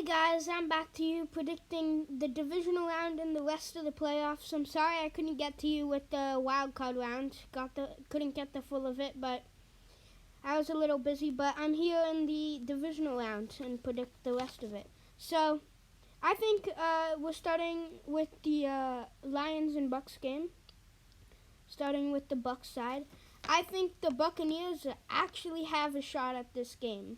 guys, I'm back to you predicting the divisional round and the rest of the playoffs. I'm sorry I couldn't get to you with the wild card round. Couldn't get the full of it, but I was a little busy. But I'm here in the divisional round and predict the rest of it. So I think we're starting with the Lions and Bucks game. Starting with the Bucks side, I think the Buccaneers actually have a shot at this game.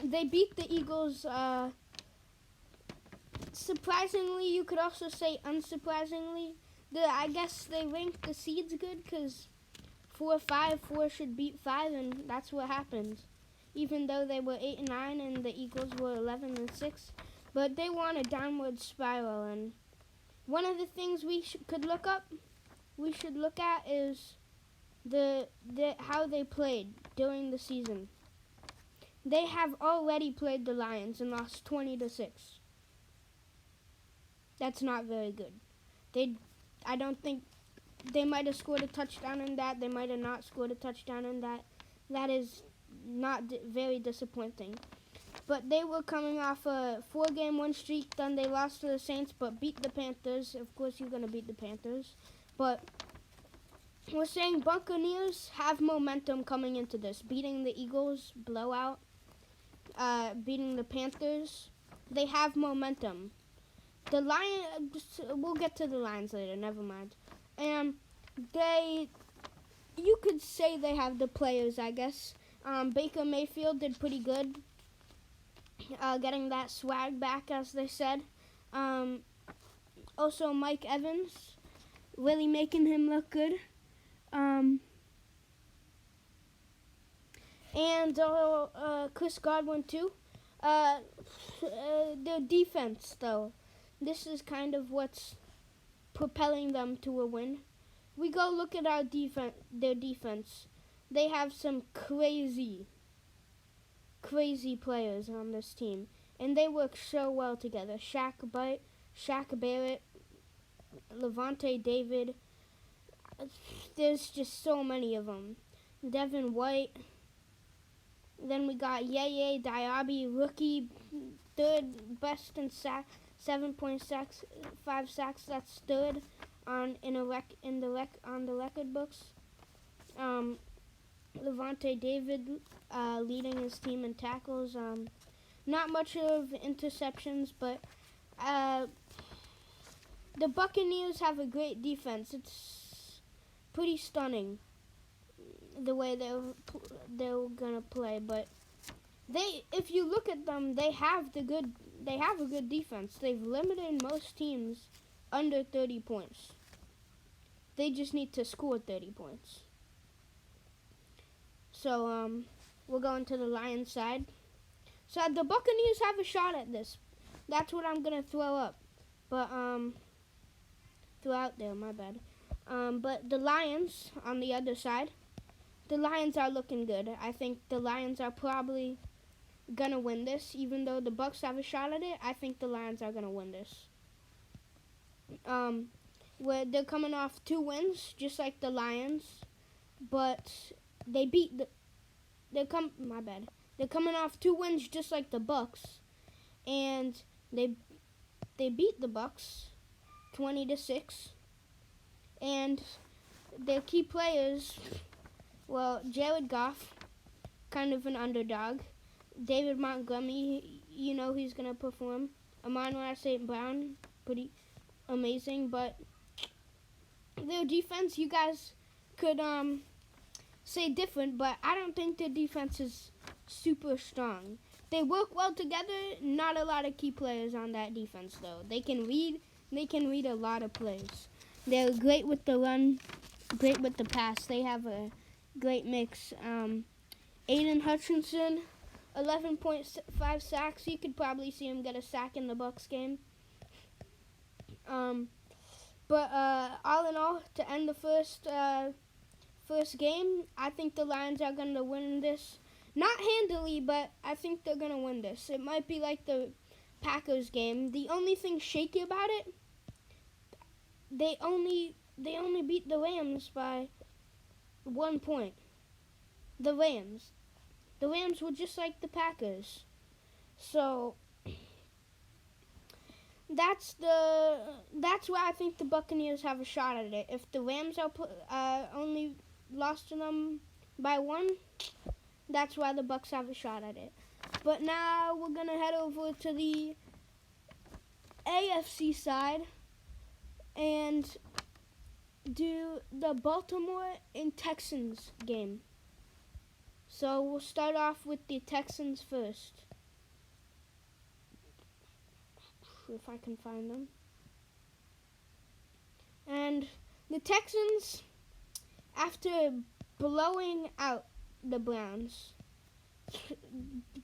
They beat the Eagles, surprisingly. You could also say unsurprisingly. I guess they ranked the seeds good because 4 should beat 5, and that's what happens. Even though they were 8-9 and the Eagles were 11-6, but they were on a downward spiral. And one of the things we should look at is the how they played during the season. They have already played the Lions and lost 20-6. That's not very good. I don't think they might have scored a touchdown in that. They might have not scored a touchdown in that. That is not very disappointing. But they were coming off a 4-game win streak. Then they lost to the Saints, but beat the Panthers. Of course, you're gonna beat the Panthers. But we're saying Buccaneers have momentum coming into this, beating the Eagles blowout. Beating the Panthers. They have momentum. The Lions, we'll get to the Lions later, never mind. And you could say they have the players, I guess. Baker Mayfield did pretty good, getting that swag back, as they said. Also, Mike Evans, really making him look good. And Chris Godwin too. Their defense, though, this is kind of what's propelling them to a win. We go look at their defense. They have some crazy players on this team, and they work so well together. Shaq Barrett, Levante David. There's just so many of them. Devin White. Then we got Yaya Diaby, rookie, third best in 7.5 sacks. That's third on the record books. Levante David leading his team in tackles. Not much of interceptions, but the Buccaneers have a great defense. It's pretty stunning the way they're gonna play, but if you look at them, they have a good defense. They've limited most teams under 30 points. They just need to score 30 points. So we're going to the Lions side. So the Buccaneers have a shot at this. That's what I'm gonna throw up, but throw out there. My bad. But the Lions on the other side. The Lions are looking good. I think the Lions are probably gonna win this, even though the Bucks have a shot at it. I think the Lions are gonna win this. Where they're coming off 2 wins, just like the Lions, but they beat They're coming off 2 wins, just like the Bucks, and they beat the Bucks 20-6, and their key players. Well, Jared Goff, kind of an underdog. David Montgomery, you know he's going to perform. Amon-Ra St. Brown, pretty amazing. But their defense, you guys could say different, but I don't think their defense is super strong. They work well together. Not a lot of key players on that defense, though. They can read a lot of plays. They're great with the run, great with the pass. They have a great mix. Aiden Hutchinson, 11.5 sacks. You could probably see him get a sack in the Bucks game. But all in all, to end the first game, I think the Lions are going to win this. Not handily, but I think they're going to win this. It might be like the Packers game. The only thing shaky about it, they only beat the Rams by 1 point. The Rams were just like the Packers. So that's why I think the Buccaneers have a shot at it. If the Rams only lost to them by 1, that's why the Bucs have a shot at it. But now we're gonna head over to the AFC side and do the Baltimore and Texans game. So we'll start off with the Texans first. If I can find them. And the Texans, after blowing out the Browns,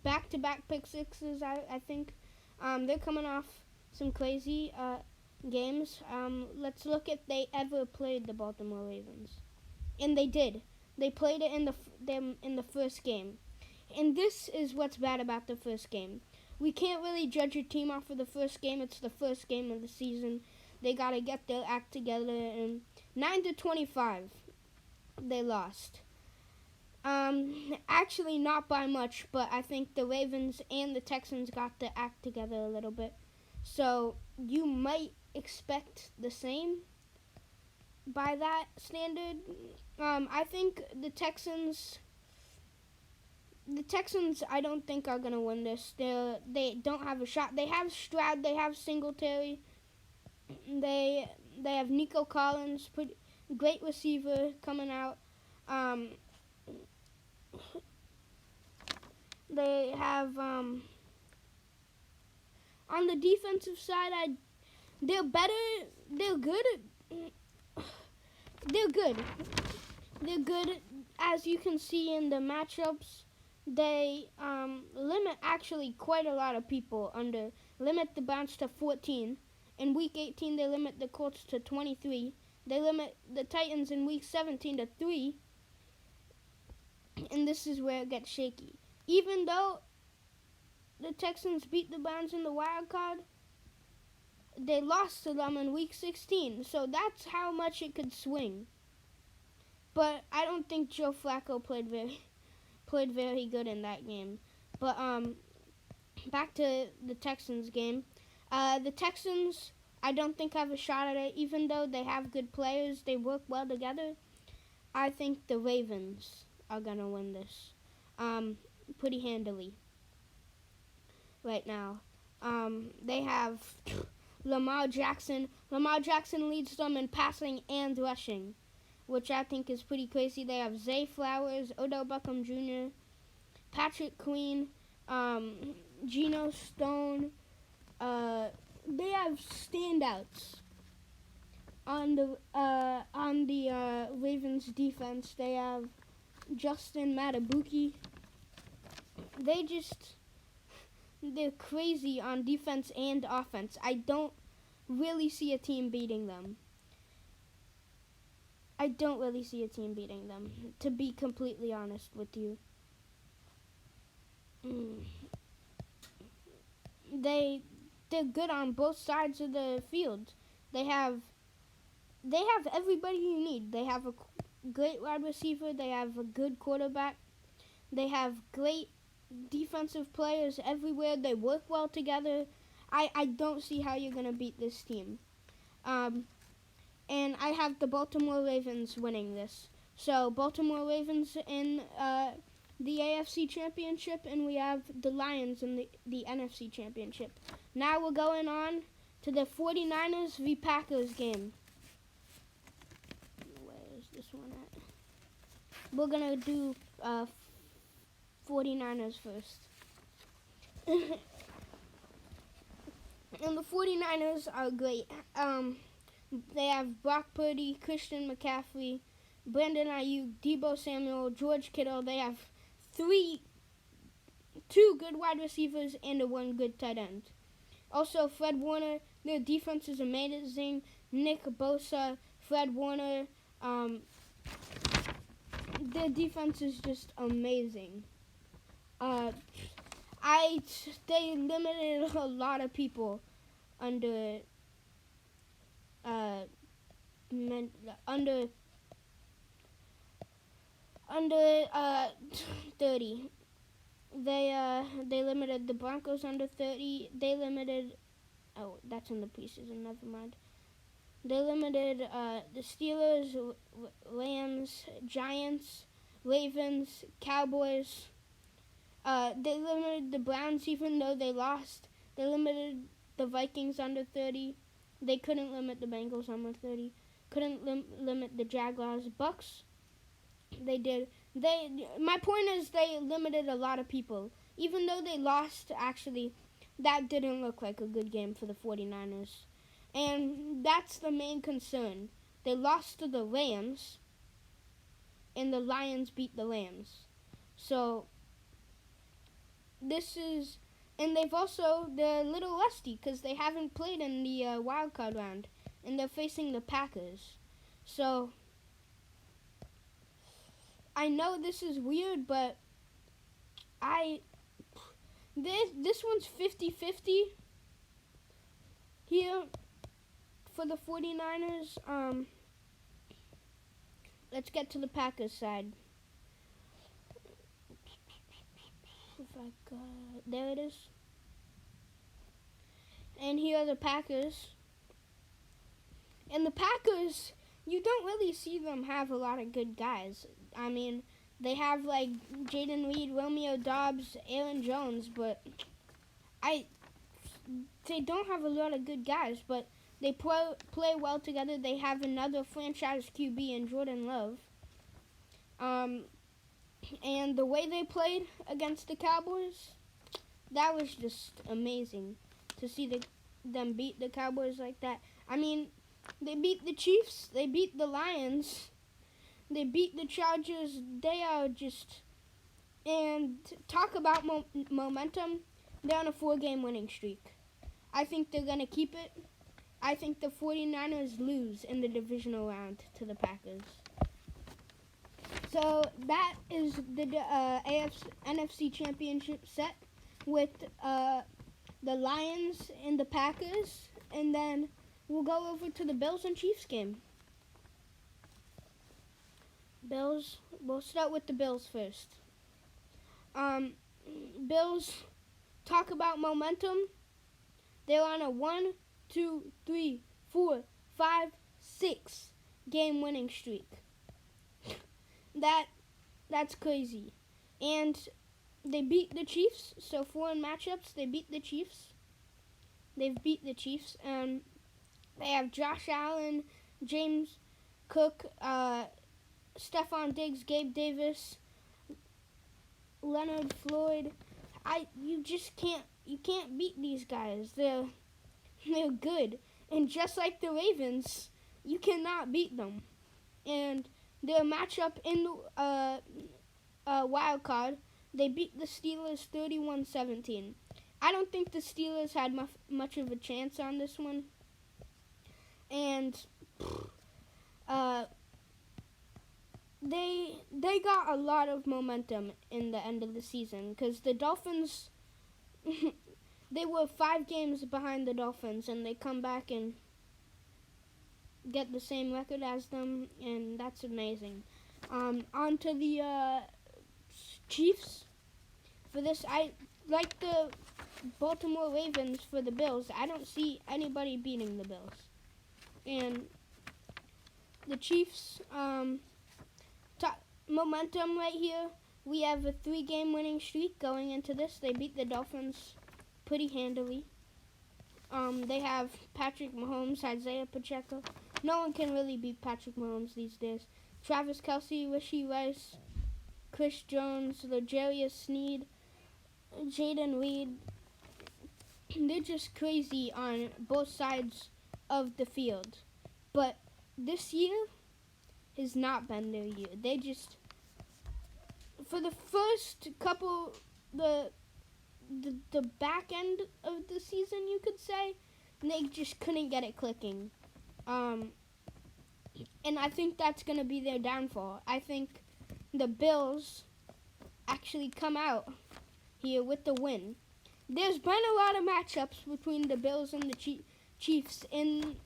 back-to-back pick sixes, I think, they're coming off some crazy games. Let's look if they ever played the Baltimore Ravens, and they did. They played it in the first game, and this is what's bad about the first game. We can't really judge a team off of the first game. It's the first game of the season. They gotta get their act together, and 9-25, they lost. Actually not by much, but I think the Ravens and the Texans got their act together a little bit. So you might expect the same by that standard. I think the Texans, I don't think are gonna win this. They don't have a shot. They have Stroud. They have Singletary. They have Nico Collins, great receiver coming out. They have on the defensive side, they're better. They're good. They're good. They're good, as you can see in the matchups. They limit actually quite a lot of people limit the Browns to 14. In week 18, they limit the Colts to 23. They limit the Titans in week 17 to 3. And this is where it gets shaky. Even though the Texans beat the Browns in the wild card, they lost to them in week 16. So that's how much it could swing. But I don't think Joe Flacco played very good in that game. But back to the Texans game. The Texans, I don't think have a shot at it. Even though they have good players, they work well together. I think the Ravens are going to win this pretty handily right now. They have Lamar Jackson. Lamar Jackson leads them in passing and rushing, which I think is pretty crazy. They have Zay Flowers, Odell Beckham Jr., Patrick Queen, Geno Stone. They have standouts on the Ravens defense. They have Justin Matabuki. They're crazy on defense and offense. I don't really see a team beating them. To be completely honest with you. They're good on both sides of the field. They have everybody you need. They have a great wide receiver. They have a good quarterback. They have great defensive players everywhere. They work well together. I don't see how you're going to beat this team. And I have the Baltimore Ravens winning this. So Baltimore Ravens in the AFC Championship, and we have the Lions in the NFC Championship. Now we're going on to the 49ers v. Packers game. Where is this one at? We're going to do 49ers first. And the 49ers are great. They have Brock Purdy, Christian McCaffrey, Brandon Ayuk, Deebo Samuel, George Kittle. They have 2 good wide receivers and 1 good tight end. Also, Fred Warner. Their defense is amazing. Nick Bosa, Fred Warner. Their defense is just amazing. They limited a lot of people under 30. they limited the Broncos under 30. They limited. Oh, that's in the preseason. Never mind. They limited the Steelers, Rams, Giants, Ravens, Cowboys. They limited the Browns even though they lost. They limited the Vikings under 30. They couldn't limit the Bengals under 30. Couldn't limit the Jaguars. Bucks, they did. My point is they limited a lot of people. Even though they lost, actually, that didn't look like a good game for the 49ers. And that's the main concern. They lost to the Rams, and the Lions beat the Rams. So, this is... And they're a little rusty because they haven't played in the wild card round. And they're facing the Packers. So, I know this is weird, but this one's 50-50 here for the 49ers. Let's get to the Packers side. There it is. And here are the Packers. And the Packers, you don't really see them have a lot of good guys. I mean, they have like Jaden Reed, Romeo Doubs, Aaron Jones, but they don't have a lot of good guys, but they play well together. They have another franchise QB in Jordan Love. And the way they played against the Cowboys, that was just amazing to see them beat the Cowboys like that. I mean, they beat the Chiefs, they beat the Lions, they beat the Chargers. They are just... And talk about momentum, they're on a 4-game winning streak. I think they're going to keep it. I think the 49ers lose in the divisional round to the Packers. So that is the NFC Championship set with the Lions and the Packers. And then we'll go over to the Bills and Chiefs game. We'll start with the Bills first. Bills, talk about momentum. They're on a 1, 2, 3, 4, 5, 6 game winning streak. That's crazy. And they beat the Chiefs. So 4 in matchups, they beat the Chiefs. They've beat the Chiefs. They have Josh Allen, James Cook, Stephon Diggs, Gabe Davis, Leonard Floyd. You can't beat these guys. They're good. And just like the Ravens, you cannot beat them. And their matchup in the wild card, they beat the Steelers 31-17. I don't think the Steelers had much of a chance on this one. And they got a lot of momentum in the end of the season because the Dolphins, they were 5 games behind the Dolphins, and they come back and get the same record as them, and that's amazing. On to the Chiefs. For this, I like the Baltimore Ravens for the Bills. I don't see anybody beating the Bills. And the Chiefs, momentum right here. We have a 3-game winning streak going into this. They beat the Dolphins pretty handily. They have Patrick Mahomes, Isaiah Pacheco. No one can really beat Patrick Mahomes these days. Travis Kelce, Rashee Rice, Chris Jones, L'Jarius Sneed, Jaden Reed. They're just crazy on both sides of the field. But this year has not been their year. They just, for the first couple, the back end of the season, you could say, they just couldn't get it clicking. And I think that's going to be their downfall. I think the Bills actually come out here with the win. There's been a lot of matchups between the Bills and the Chiefs in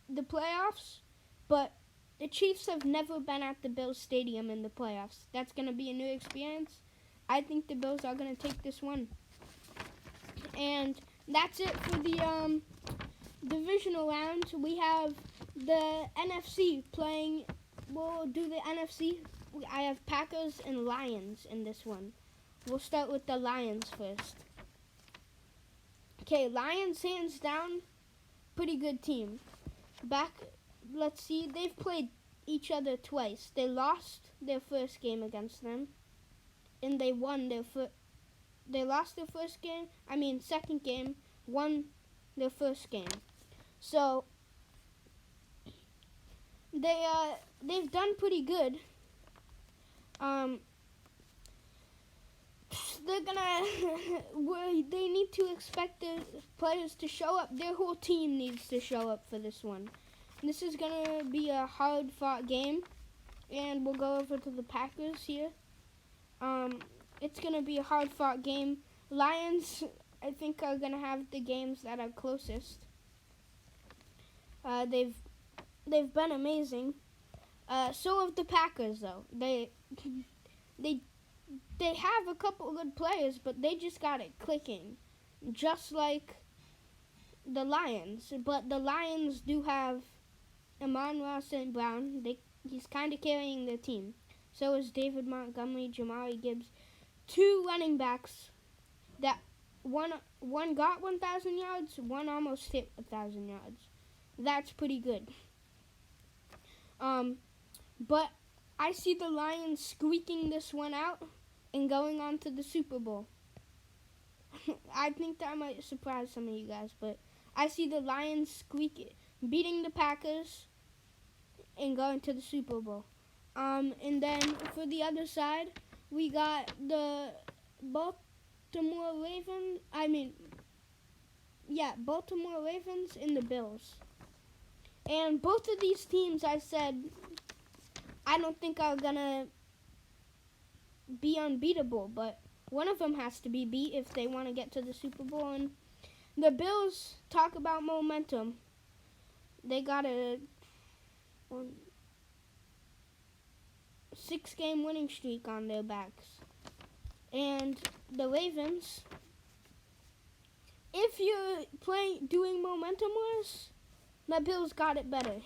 the playoffs, but the Chiefs have never been at the Bills Stadium in the playoffs. That's going to be a new experience. I think the Bills are going to take this one. And that's it for the divisional round. We have the NFC playing. We'll do the NFC. I have Packers and Lions in this one. We'll start with the Lions first. Okay, Lions hands down, pretty good team. Let's see, they've played each other twice. They lost their first game against them, and they won they lost their second game, won their first game. So they've done pretty good. They need to expect the players to show up. Their whole team needs to show up for this one. This is gonna be a hard-fought game, and we'll go over to the Packers here. It's gonna be a hard-fought game. Lions, I think, are gonna have the games that are closest. They've been amazing. So have the Packers, though. They have a couple good players, but they just got it clicking, just like the Lions. But the Lions do have Amon-Ra St. Brown. He's kind of carrying their team. So is David Montgomery, Jamari Gibbs. Two running backs that one got 1,000 yards, one almost hit 1,000 yards. That's pretty good. But I see the Lions squeaking this one out and going on to the Super Bowl. I think that might surprise some of you guys, but I see the Lions beating the Packers and going to the Super Bowl. And then for the other side, we got the Baltimore Ravens and the Bills. And both of these teams, I said, I don't think are gonna be unbeatable, but one of them has to be beat if they want to get to the Super Bowl. And the Bills, talk about momentum. They got a 6-game winning streak on their backs. And the Ravens, if you're doing momentum wise, the Bills got it better.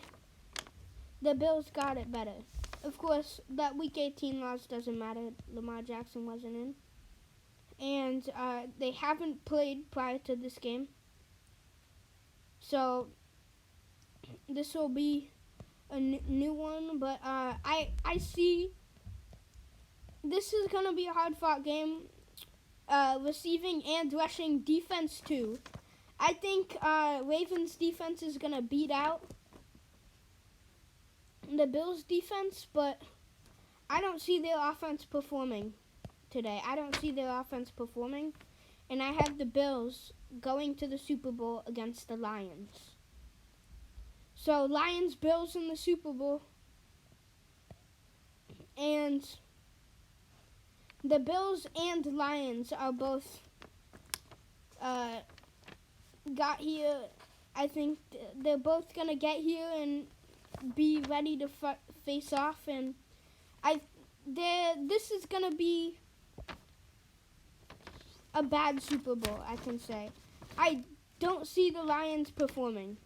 Of course, that Week 18 loss doesn't matter. Lamar Jackson wasn't in. And they haven't played prior to this game. So this will be a new one. But I see this is going to be a hard-fought game. Receiving and rushing defense, too. I think Ravens defense is going to beat out the Bills defense, but I don't see their offense performing today. And I have the Bills going to the Super Bowl against the Lions. So Lions, Bills in the Super Bowl. And the Bills and Lions are both got here. I think they're both going to get here and be ready to face off, and this is gonna be a bad Super Bowl, I can say. I don't see the Lions performing.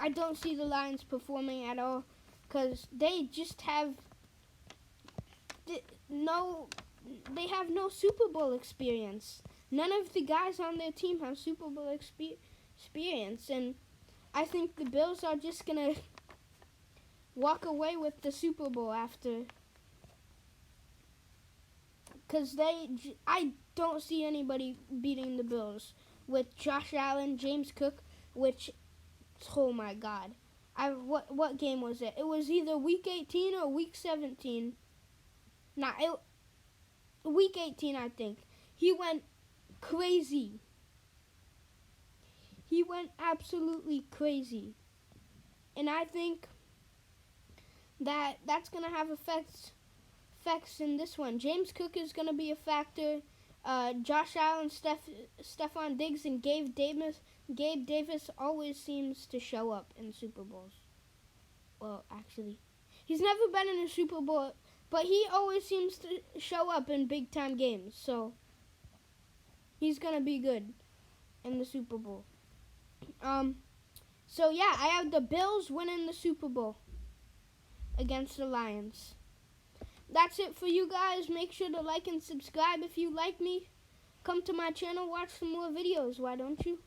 At all, because they just have no Super Bowl experience. None of the guys on their team have Super Bowl experience, and I think the Bills are just going to walk away with the Super Bowl after. Because I don't see anybody beating the Bills with Josh Allen, James Cook, which, oh my God. What game was it? It was either Week 18 or Week 17. Week 18, I think. He went crazy. He went absolutely crazy. And I think that's going to have effects in this one. James Cook is going to be a factor. Josh Allen, Stephon Diggs, and Gabe Davis always seems to show up in Super Bowls. Well, actually, he's never been in a Super Bowl But he always seems to show up in big time games, so he's gonna be good in the Super Bowl. So yeah, I have the Bills winning the Super Bowl against the Lions. That's it for you guys. Make sure to like and subscribe if you like me. Come to my channel, watch some more videos. Why don't you?